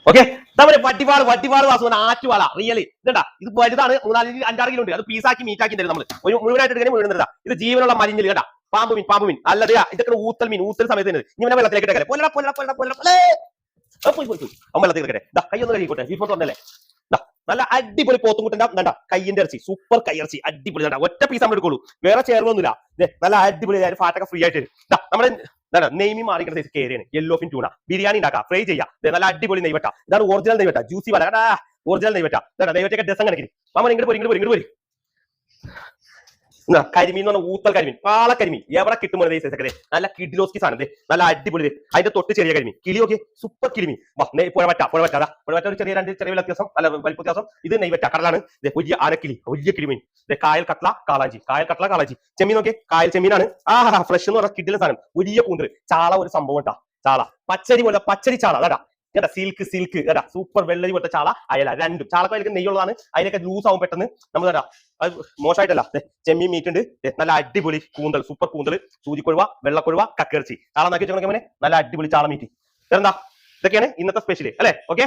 Okay നമ്മുടെ വട്ടിവാള് Vasu ആറ്റുവാള really ഇതണ്ടാ ഇത് വലുതാണ് 4-5-6 കിലോ ഉണ്ട്. അത് പീസാക്കി മീറ്റാക്കി തരും നമ്മൾ ഒരു മുഴുവനായിട്ട് എടുക്കാൻ മുഴുവൻ ഇത് ജീവനുള്ള മരിഞ്ഞിൽ കേട്ടാ പാമ്പ് മീൻ അല്ലത് ഇതൊക്കെ ഊത്തൽ സമയത്ത് ഇങ്ങനെ വെള്ളത്തിലേക്ക് ഇട്ടേ വെള്ളത്തിൽ കിടക്കട്ടെ കൈയൊന്ന് കഴിക്കോട്ടെ ബീഫ് തുറന്നല്ലേ നല്ല അടിപൊളി പോത്തുംകുട്ടന്റെ കയ്യിന്റെ ഇറച്ചി സൂപ്പർ കൈയിറച്ചി അടിപൊളി ഒറ്റ പീസ് നമ്മൾ എടുക്കുള്ളൂ വേറെ ചേർന്നൊന്നുമില്ല നല്ല അടിപൊളി ഫാറ്റൊക്കെ ഫ്രീ ആയിട്ട് നമ്മുടെ നെയ്മി മാറിക്കുന്ന സൈസ് കേരിയാണ് യെല്ലോ ഫിൻ ട്യൂണ ബിരിയാണി ഉണ്ടാക്കാം ഫ്രൈ ചെയ്യാം നല്ല അടിപൊളി നെയ്വട്ട ഇതാണ് ഒറിജിനൽ നെയ്വട്ട ജ്യൂസി വല ഒറിജിനൽ നെയ്വട്ട നെയ്വറ്റൊക്കെ ഡസം കണക്കിന് നമ്മൾ ഇങ്ങോട്ട് പോരി കരിമീൻ എന്ന് പറഞ്ഞ ഊത്തൽ കരിമീൻ പാളക്കരിമീൻ എവിടെ കിട്ടുമ്പോൾ നല്ല കിഡിലോസ്കി സാധനം നല്ല അടിപൊളി അതിന്റെ തൊട്ട് ചെറിയ കരിമീൻ കിളിയൊക്കെ സൂപ്പർ കിളിമീൻ പുഴവറ്റ ഒരു ചെറിയ വ്യത്യാസം അല്ല വലിപ്പ വ്യത്യാസം ഇത് നെയ്വറ്റ കടലാണ് വലിയ അരക്കിളി വലിയ കിളിമീൻ കായൽ കട്ട്ല കാളാഞ്ചി ചെമ്മീൻ നോക്കിയേ കായൽ ചെമ്മീനാണ് ഫ്രഷ് എന്ന് പറഞ്ഞ കിഡിലെ സാധനം വലിയ കൂന്തൽ ചാള ഒരു സംഭവം കേട്ടാ ചാള പച്ചരി ചാള അതാ കേട്ടാ സിൽക്ക് കേട്ടാ സൂപ്പർ വെള്ളരി പോലത്തെ ചാള അയല രണ്ടും ചാളക്ക് നെയ്യുള്ളതാണ് അതിനൊക്കെ ലൂസ് ആവും പെട്ടെന്ന് നമ്മൾ കേട്ടാ അത് മോശമായിട്ടല്ല ചെമ്മീൻ മീറ്റ് ഉണ്ട് നല്ല അടിപൊളി കൂന്തൽ സൂപ്പർ കൂന്തൽ സൂചിക്കൊഴുവ വെള്ളക്കൊഴുവ കക്കിറച്ചി ചാള നാക്കി വെച്ചോളെ നല്ല അടിപൊളി ചാള മീറ്റ് എന്താ ഇതൊക്കെയാണ് ഇന്നത്തെ സ്പെഷ്യൽ അല്ലെ ഓക്കെ